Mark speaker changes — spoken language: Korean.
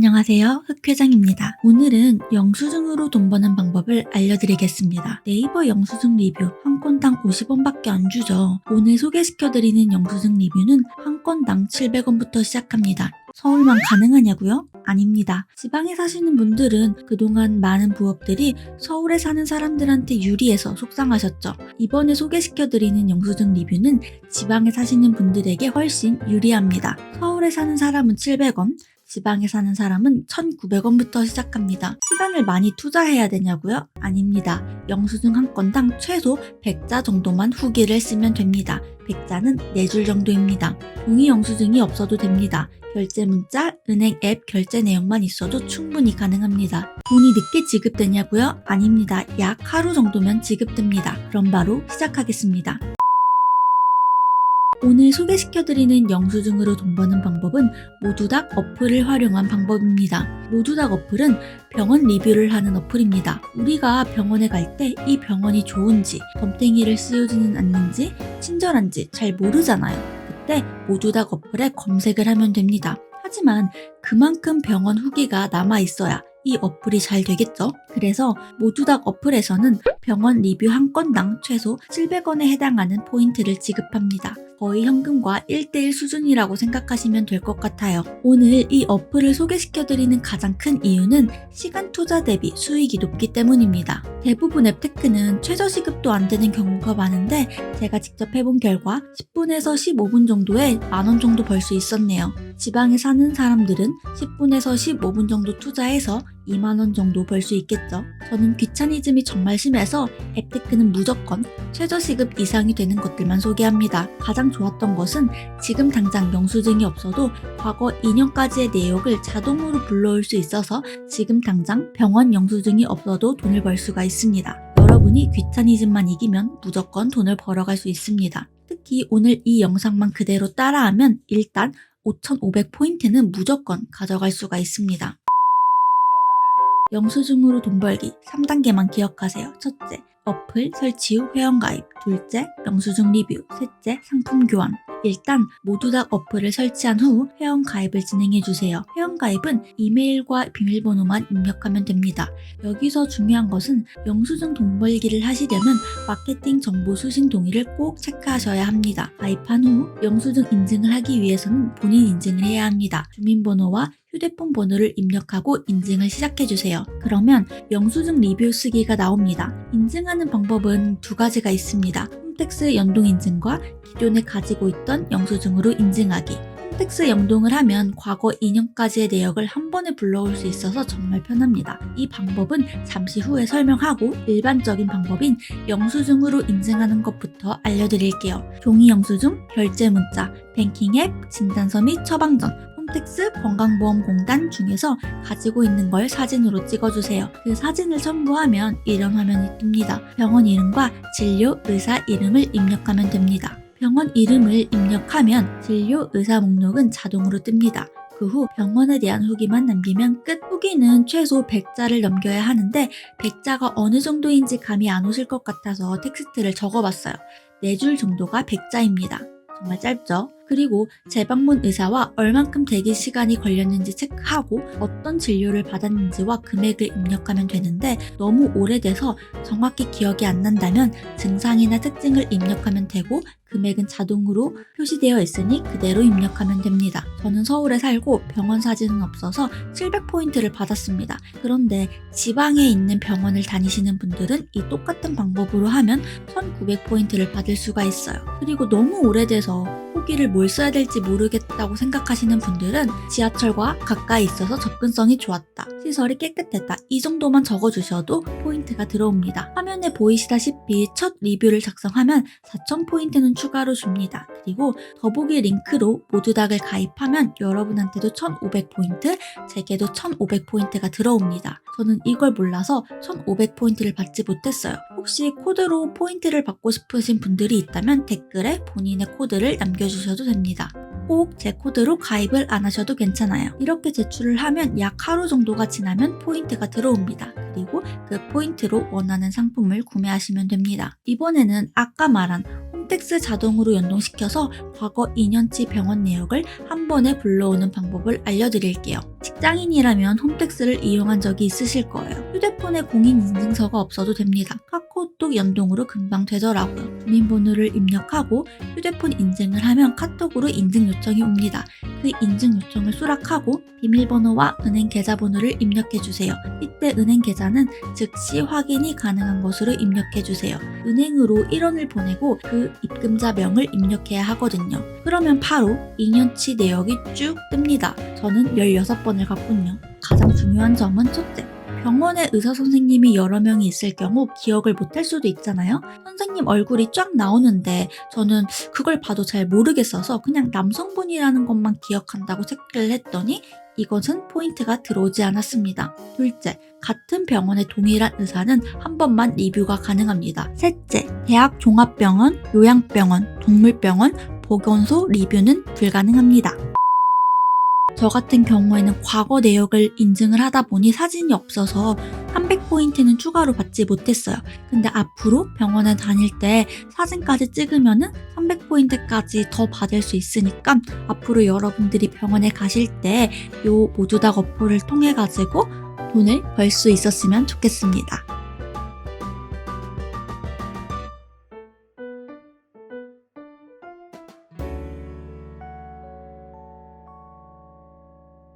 Speaker 1: 안녕하세요. 흑회장입니다. 오늘은 영수증으로 돈 버는 방법을 알려드리겠습니다. 네이버 영수증 리뷰 한 건당 50원밖에 안 주죠. 오늘 소개시켜드리는 영수증 리뷰는 한 건당 700원부터 시작합니다. 서울만 가능하냐고요? 아닙니다. 지방에 사시는 분들은 그동안 많은 부업들이 서울에 사는 사람들한테 유리해서 속상하셨죠. 이번에 소개시켜드리는 영수증 리뷰는 지방에 사시는 분들에게 훨씬 유리합니다. 서울에 사는 사람은 700원, 지방에 사는 사람은 1,900원부터 시작합니다. 시간을 많이 투자해야 되냐고요? 아닙니다. 영수증 한 건당 최소 100자 정도만 후기를 쓰면 됩니다. 100자는 4줄 정도입니다. 종이 영수증이 없어도 됩니다. 결제 문자, 은행 앱 결제 내용만 있어도 충분히 가능합니다. 돈이 늦게 지급되냐고요? 아닙니다. 약 하루 정도면 지급됩니다. 그럼 바로 시작하겠습니다. 오늘 소개시켜드리는 영수증으로 돈 버는 방법은 모두닥 어플을 활용한 방법입니다. 모두닥 어플은 병원 리뷰를 하는 어플입니다. 우리가 병원에 갈 때 이 병원이 좋은지, 덤탱이를 씌우지는 않는지, 친절한지 잘 모르잖아요. 그때 모두닥 어플에 검색을 하면 됩니다. 하지만 그만큼 병원 후기가 남아있어야 이 어플이 잘 되겠죠? 그래서 모두닥 어플에서는 병원 리뷰 한 건당 최소 700원에 해당하는 포인트를 지급합니다. 거의 현금과 1:1 수준이라고 생각하시면 될 것 같아요. 오늘 이 어플을 소개시켜드리는 가장 큰 이유는 시간 투자 대비 수익이 높기 때문입니다. 대부분 앱테크는 최저시급도 안 되는 경우가 많은데 제가 직접 해본 결과 10분에서 15분 정도에 만원 정도 벌 수 있었네요. 지방에 사는 사람들은 10분에서 15분 정도 투자해서 2만원 정도 벌 수 있겠죠. 저는 귀차니즘이 정말 심해서 앱테크는 무조건 최저시급 이상이 되는 것들만 소개합니다. 가장 좋았던 것은 지금 당장 영수증이 없어도 과거 2년까지의 내역을 자동으로 불러올 수 있어서 지금 당장 병원 영수증이 없어도 돈을 벌 수가 있습니다. 여러분이 귀차니즘만 이기면 무조건 돈을 벌어갈 수 있습니다. 특히 오늘 이 영상만 그대로 따라하면 일단 5,500포인트는 무조건 가져갈 수가 있습니다. 영수증으로 돈 벌기 3단계만 기억하세요. 첫째, 어플 설치 후 회원가입. 둘째, 영수증 리뷰. 셋째, 상품 교환. 일단 모두닥 어플을 설치한 후 회원가입을 진행해주세요. 회원가입은 이메일과 비밀번호만 입력하면 됩니다. 여기서 중요한 것은 영수증 돈 벌기를 하시려면 마케팅 정보 수신 동의를 꼭 체크하셔야 합니다. 가입한 후 영수증 인증을 하기 위해서는 본인 인증을 해야 합니다. 주민번호와 휴대폰 번호를 입력하고 인증을 시작해주세요. 그러면 영수증 리뷰 쓰기가 나옵니다. 인증하는 방법은 두 가지가 있습니다. 홈택스 연동 인증과 기존에 가지고 있던 영수증으로 인증하기. 홈택스 연동을 하면 과거 2년까지의 내역을 한 번에 불러올 수 있어서 정말 편합니다. 이 방법은 잠시 후에 설명하고 일반적인 방법인 영수증으로 인증하는 것부터 알려드릴게요. 종이 영수증, 결제 문자, 뱅킹 앱, 진단서 및 처방전, 홈택스 건강보험공단 중에서 가지고 있는 걸 사진으로 찍어주세요. 그 사진을 첨부하면 이런 화면이 뜹니다. 병원 이름과 진료, 의사 이름을 입력하면 됩니다. 병원 이름을 입력하면 진료, 의사 목록은 자동으로 뜹니다. 그 후 병원에 대한 후기만 남기면 끝. 후기는 최소 100자를 넘겨야 하는데 100자가 어느 정도인지 감이 안 오실 것 같아서 텍스트를 적어봤어요. 4줄 정도가 100자입니다. 정말 짧죠? 그리고 재방문 의사와 얼만큼 대기 시간이 걸렸는지 체크하고 어떤 진료를 받았는지와 금액을 입력하면 되는데 너무 오래돼서 정확히 기억이 안 난다면 증상이나 특징을 입력하면 되고 금액은 자동으로 표시되어 있으니 그대로 입력하면 됩니다. 저는 서울에 살고 병원 사진은 없어서 700포인트를 받았습니다. 그런데 지방에 있는 병원을 다니시는 분들은 이 똑같은 방법으로 하면 1900포인트를 받을 수가 있어요. 그리고 너무 오래돼서 후기를 뭘 써야 될지 모르겠다고 생각하시는 분들은 지하철과 가까이 있어서 접근성이 좋았다, 시설이 깨끗했다, 이 정도만 적어주셔도 포인트가 들어옵니다. 화면에 보이시다시피 첫 리뷰를 작성하면 4000포인트는 추가로 줍니다. 그리고 더보기 링크로 모두닥을 가입하면 여러분한테도 1500포인트, 제게도 1500포인트가 들어옵니다. 저는 이걸 몰라서 1500포인트를 받지 못했어요. 혹시 코드로 포인트를 받고 싶으신 분들이 있다면 댓글에 본인의 코드를 남겨주셔도 됩니다. 꼭 제 코드로 가입을 안 하셔도 괜찮아요. 이렇게 제출을 하면 약 하루 정도가 지나면 포인트가 들어옵니다. 그리고 그 포인트로 원하는 상품을 구매하시면 됩니다. 이번에는 아까 말한 홈택스 자동으로 연동시켜서 과거 2년치 병원 내역을 한 번에 불러오는 방법을 알려드릴게요. 직장인이라면 홈택스를 이용한 적이 있으실 거예요. 휴대폰에 공인인증서가 없어도 됩니다. 카카오톡 연동으로 금방 되더라고요. 주민번호를 입력하고 휴대폰 인증을 하면 카톡으로 인증 요청이 옵니다. 그 인증 요청을 수락하고 비밀번호와 은행 계좌번호를 입력해주세요. 이때 은행 계좌는 즉시 확인이 가능한 것으로 입력해주세요. 은행으로 1원을 보내고 그 입금자명을 입력해야 하거든요. 그러면 바로 2년치 내역이 쭉 뜹니다. 저는 16번을 갔군요. 가장 중요한 점은 첫째, 병원에 의사 선생님이 여러 명이 있을 경우 기억을 못할 수도 있잖아요. 선생님 얼굴이 쫙 나오는데 저는 그걸 봐도 잘 모르겠어서 그냥 남성분이라는 것만 기억한다고 체크를 했더니 이것은 포인트가 들어오지 않았습니다. 둘째, 같은 병원의 동일한 의사는 한 번만 리뷰가 가능합니다. 셋째, 대학 종합병원, 요양병원, 동물병원, 보건소 리뷰는 불가능합니다. 저 같은 경우에는 과거 내역을 인증을 하다 보니 사진이 없어서 300포인트는 추가로 받지 못했어요. 근데 앞으로 병원에 다닐 때 사진까지 찍으면은 300포인트까지 더 받을 수 있으니까 앞으로 여러분들이 병원에 가실 때 요 모두다 어플을 통해 가지고 돈을 벌 수 있었으면 좋겠습니다.